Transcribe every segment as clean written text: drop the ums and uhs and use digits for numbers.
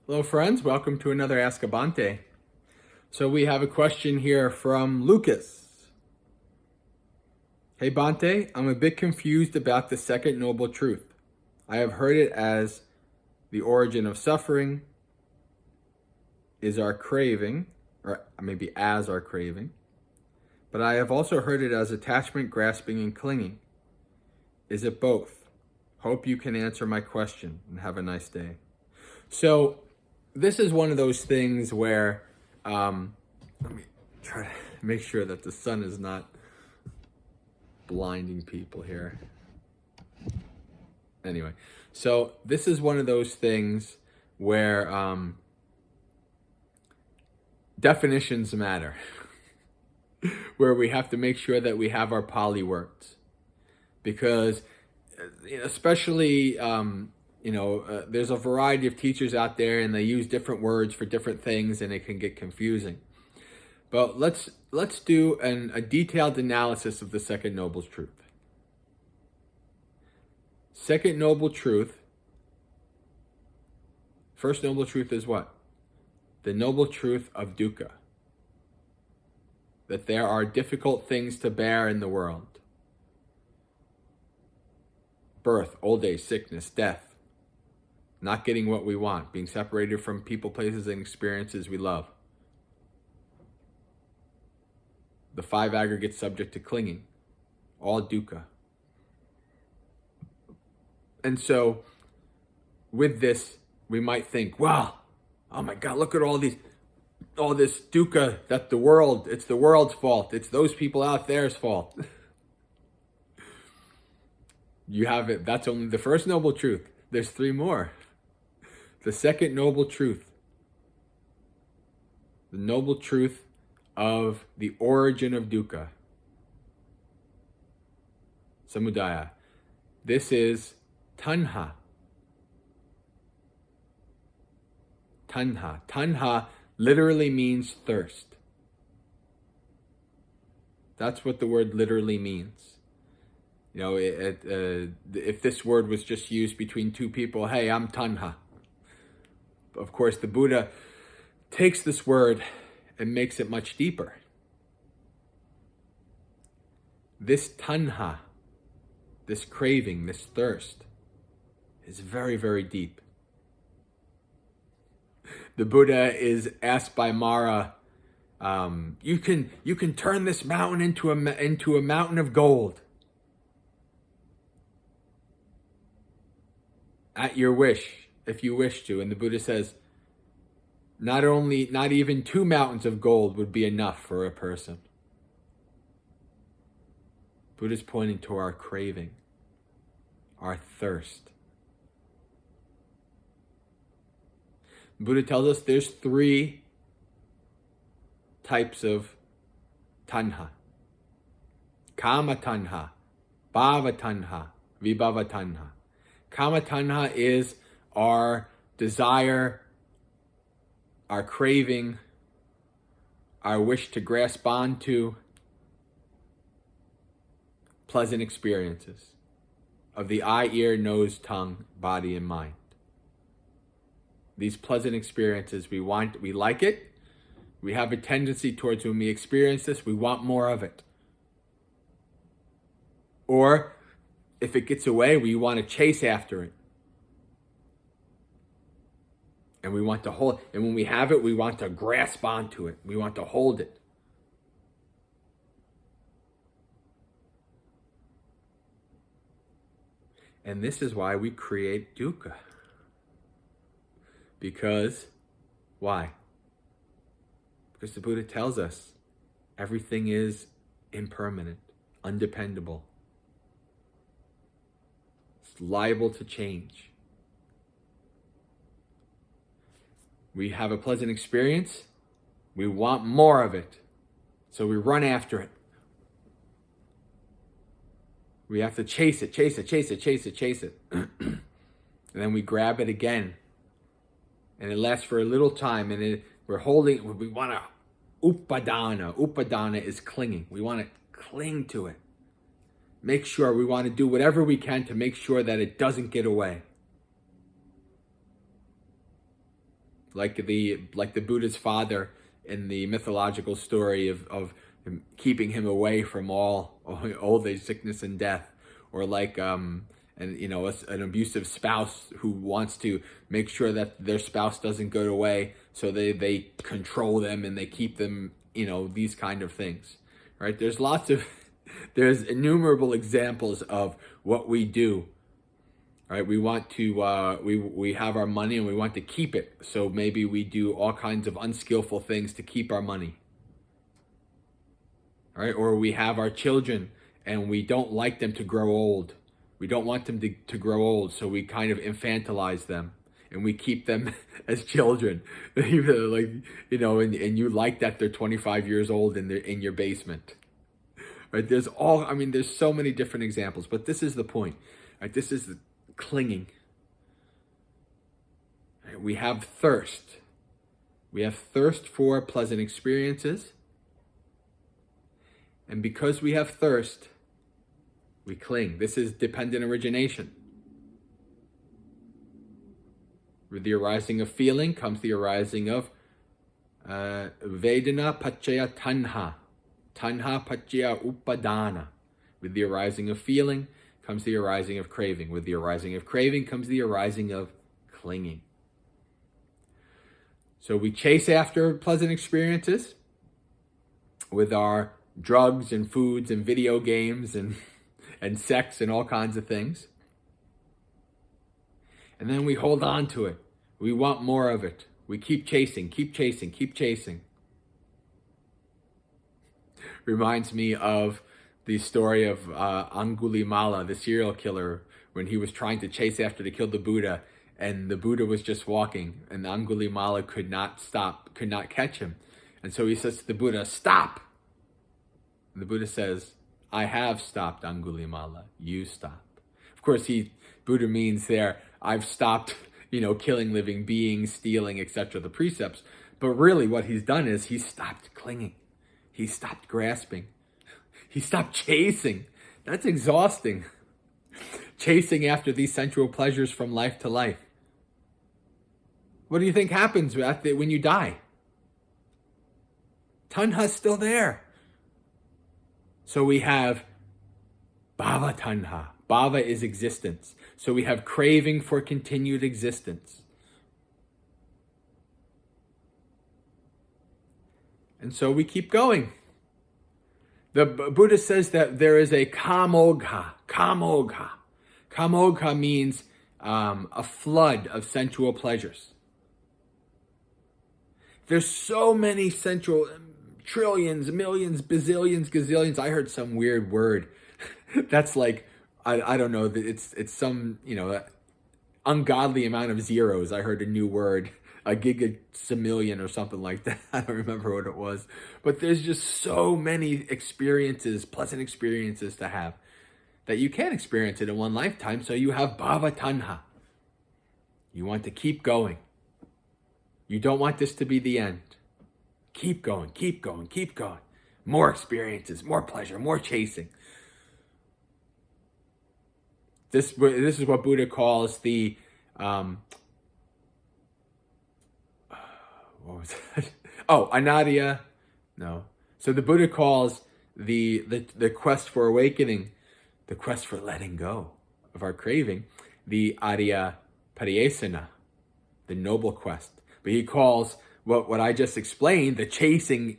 Hello friends, welcome to another Ask a Bhante. So we have a question here from Lucas. Hey Bhante, I'm a bit confused about the second noble truth. I have heard it as the origin of suffering is our craving, or maybe as our craving, but I have also heard it as attachment, grasping, and clinging. Is it both? Hope you can answer my question and have a nice day. So this is one of those things where, let me try to make sure that the sun is not blinding people here. Anyway, so this is one of those things where definitions matter, where we have to make sure that we have our poly words, because especially there's a variety of teachers out there and they use different words for different things and it can get confusing. But let's do a detailed analysis of the second noble truth. Second noble truth, first noble truth is what? The noble truth of Dukkha. That there are difficult things to bear in the world. Birth, old age, sickness, death. Not getting what we want, being separated from people, places, and experiences we love. The five aggregates subject to clinging, all dukkha. And so, with this, we might think, wow, oh my God, look at all this dukkha that it's the world's fault. It's those people out there's fault. You have it, that's only the first noble truth. There's three more. The second noble truth. The noble truth of the origin of dukkha. Samudaya. This is tanha. Tanha. Tanha literally means thirst. That's what the word literally means. If this word was just used between two people, hey, I'm tanha. Of course, the Buddha takes this word and makes it much deeper. This tanha, this craving, this thirst, is very, very deep. The Buddha is asked by Mara, you can turn this mountain into a mountain of gold. At your wish, if you wish to. And the Buddha says, not even 2 mountains of gold would be enough for a person. Buddha's pointing to our craving, our thirst. Buddha tells us there's 3 types of tanha. Kama tanha, bhava tanha, vibhava tanha. Kama tanha is our desire, our craving, our wish to grasp onto pleasant experiences of the eye, ear, nose, tongue, body, and mind. These pleasant experiences, we like it. We have a tendency towards, when we experience this, we want more of it. Or if it gets away, we want to chase after it. And we want to hold, and when we have it, we want to grasp onto it. We want to hold it. And this is why we create dukkha. Because, why? Because the Buddha tells us everything is impermanent, undependable. It's liable to change. We have a pleasant experience. We want more of it. So we run after it. We have to chase it. And then we grab it again. And it lasts for a little time. And we want to upadana. Upadana is clinging. We want to cling to it. Make sure, we want to do whatever we can to make sure that it doesn't get away. like the Buddha's father in the mythological story of keeping him away from all old age, sickness, and death, or like an abusive spouse who wants to make sure that their spouse doesn't go away, so they control them and they keep them, these kind of things, right? There's innumerable examples of what we do. Right, we want to we have our money and we want to keep it. So maybe we do all kinds of unskillful things to keep our money. Right, or we have our children and we don't like them to grow old. We don't want them to grow old, so we kind of infantilize them and we keep them as children. Like, and you like that they're 25 years old and they're in your basement. Right, there's so many different examples, but this is the point. Right, this is the clinging. We have thirst. We have thirst for pleasant experiences. And because we have thirst, we cling. This is dependent origination. With the arising of feeling comes the arising of Vedana Pachaya Tanha. Tanha Pachaya Upadana. With the arising of feeling comes the arising of craving. With the arising of craving comes the arising of clinging. So we chase after pleasant experiences with our drugs and foods and video games and sex and all kinds of things. And then we hold on to it. We want more of it. We keep chasing, keep chasing, keep chasing. Reminds me of the story of Angulimala, the serial killer, when he was trying to chase after to kill the Buddha, and the Buddha was just walking, and Angulimala could not stop, could not catch him. And so he says to the Buddha, "Stop!" And the Buddha says, "I have stopped, Angulimala. You stop." Of course, Buddha means there, I've stopped, killing living beings, stealing, etc., the precepts. But really what he's done is he stopped clinging. He stopped grasping. He stopped chasing. That's exhausting. Chasing after these sensual pleasures from life to life. What do you think happens when you die? Tanha's still there. So we have bhava tanha. Bhava is existence. So we have craving for continued existence. And so we keep going. The Buddha says that there is a kamogha. Kamogha. Kamogha means a flood of sensual pleasures. There's so many sensual, trillions, millions, bazillions, gazillions. I heard some weird word. That's like, I don't know, it's some, ungodly amount of zeros. I heard a new word. A gigasimillion or something like that. I don't remember what it was. But there's just so many experiences, pleasant experiences to have, that you can't experience it in one lifetime. So you have bhava tanha. You want to keep going. You don't want this to be the end. Keep going, keep going, keep going. More experiences, more pleasure, more chasing. This is what Buddha calls the what was that? Oh, anadya. No. So the Buddha calls the quest for awakening, the quest for letting go of our craving, the arya pariyesana, the noble quest. But he calls what I just explained, the chasing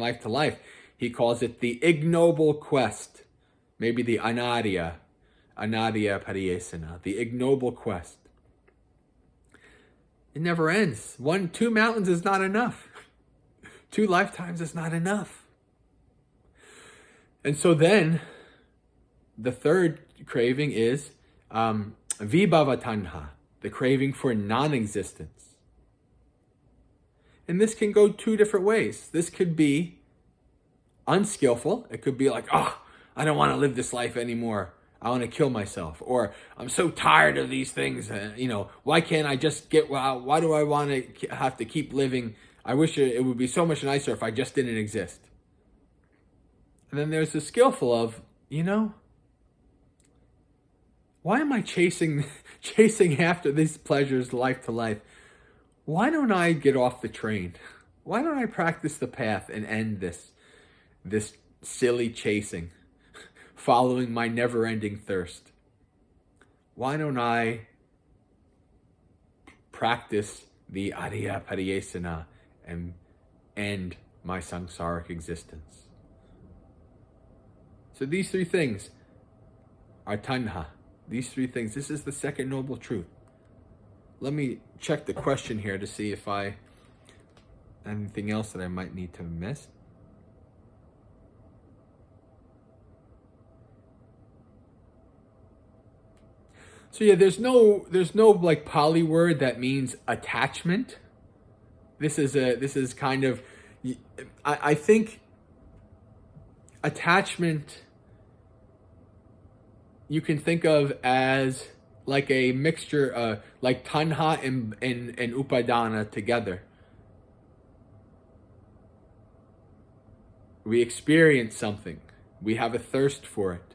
life to life, he calls it the ignoble quest. Maybe the anadya pariyesana, the ignoble quest. It never ends. 2 mountains is not enough. 2 lifetimes is not enough. And so then, the third craving is vibhava tanha, the craving for non-existence. And this can go 2 different ways. This could be unskillful. It could be like, I don't want to live this life anymore. I want to kill myself, or I'm so tired of these things. Why can't I just get? Why do I want to have to keep living? I wish it would be so much nicer if I just didn't exist. And then there's the skillful of, why am I chasing after these pleasures life to life? why don't I get off the train? Why don't I practice the path and end this silly chasing, following my never-ending thirst? Why don't I practice the Ariya Pariyesana and end my samsaric existence? So these three things are tanha. These three things, this is the second noble truth. Let me check the question here to see if I anything else that I might need to miss. So yeah, there's no like Pali word that means attachment. This is kind of, I think attachment you can think of as like a mixture, like tanha and upadana together. We experience something. We have a thirst for it.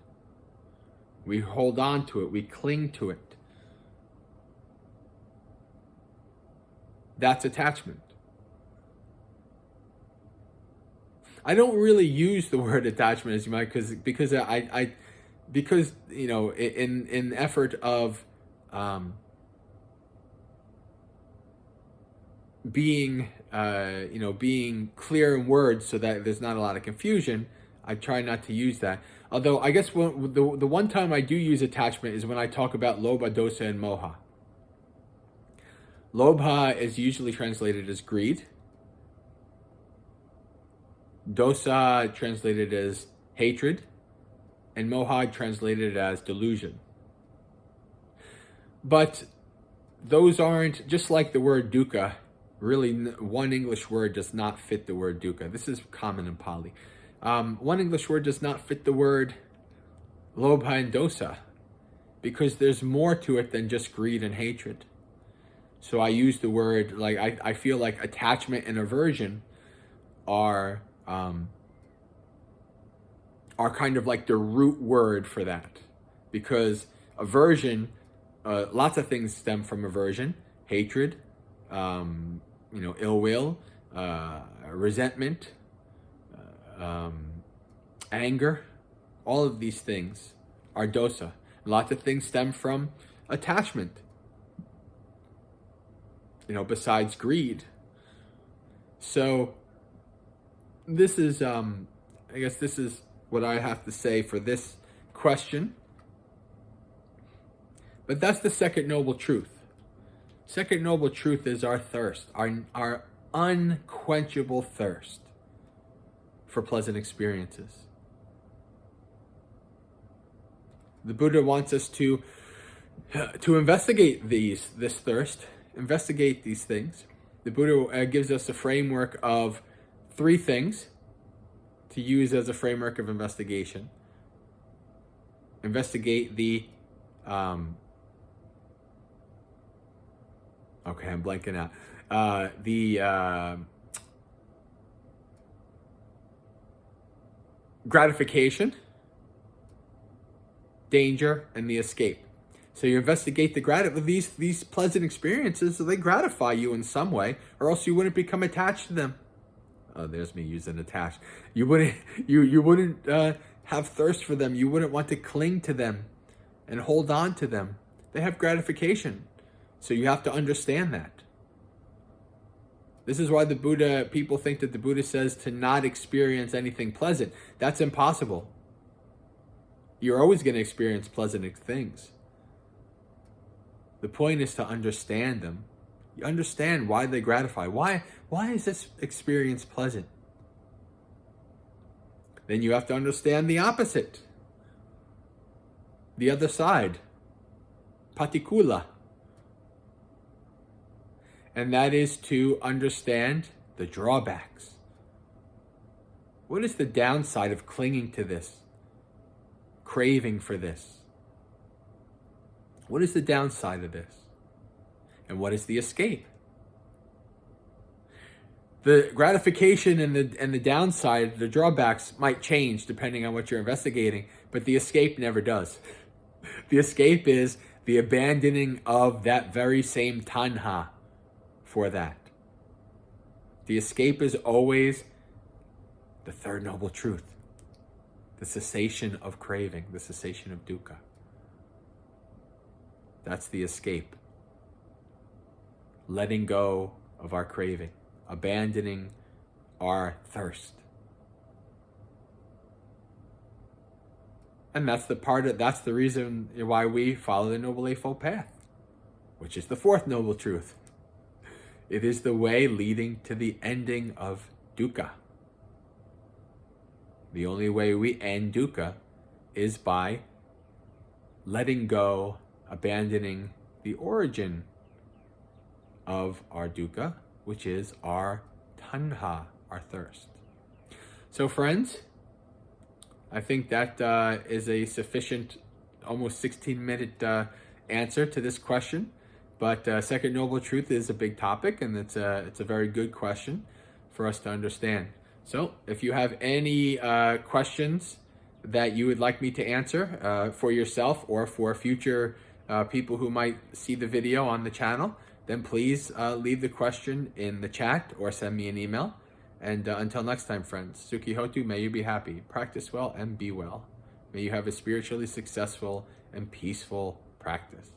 We hold on to it. We cling to it. That's attachment. I don't really use the word attachment as you might, because you know, in effort of being being clear in words so that there's not a lot of confusion, I try not to use that. Although I guess the one time I do use attachment is when I talk about lobha, dosa, and moha. Lobha is usually translated as greed. Dosa translated as hatred. And moha translated as delusion. But those aren't, just like the word dukkha, really one English word does not fit the word dukkha. This is common in Pali. One English word does not fit the word lobha and dosa, because there's more to it than just greed and hatred. So I use the word, like, I feel like attachment and aversion are kind of like the root word for that. Because aversion, lots of things stem from aversion: hatred, ill will, resentment, anger. All of these things are dosa. Lots of things stem from attachment, besides greed. So this is, I guess this is what I have to say for this question. But that's the second noble truth. Second noble truth is our thirst, our unquenchable thirst for pleasant experiences. The Buddha wants us to investigate this thirst, investigate these things. The Buddha gives us a framework of 3 things to use as a framework of investigation. Investigate the okay, I'm blanking out. The gratification, danger, and the escape. So you investigate these pleasant experiences, so they gratify you in some way, or else you wouldn't become attached to them. Oh, there's me using attached. You wouldn't have thirst for them. You wouldn't want to cling to them and hold on to them. They have gratification. So you have to understand that. This is why people think that the Buddha says to not experience anything pleasant. That's impossible. You're always going to experience pleasant things. The point is to understand them. You understand why they gratify. Why is this experience pleasant? Then you have to understand the opposite. The other side. Patikula. And that is to understand the drawbacks. What is the downside of clinging to this? Craving for this? What is the downside of this? And what is the escape? The gratification and the downside, the drawbacks, might change depending on what you're investigating, but the escape never does. The escape is the abandoning of that very same tanha for that. The escape is always the third noble truth, the cessation of craving, the cessation of dukkha. That's the escape. Letting go of our craving, abandoning our thirst. And that's the reason why we follow the Noble Eightfold Path, which is the fourth noble truth. It is the way leading to the ending of dukkha. The only way we end dukkha is by letting go, abandoning the origin of our dukkha, which is our tanha, our thirst. So friends, I think that is a sufficient, almost 16-minute answer to this question. But second noble truth is a big topic, and it's a very good question for us to understand. So if you have any questions that you would like me to answer for yourself or for future people who might see the video on the channel, then please leave the question in the chat or send me an email. And until next time, friends, Sukhi Hotu, may you be happy, practice well, and be well. May you have a spiritually successful and peaceful practice.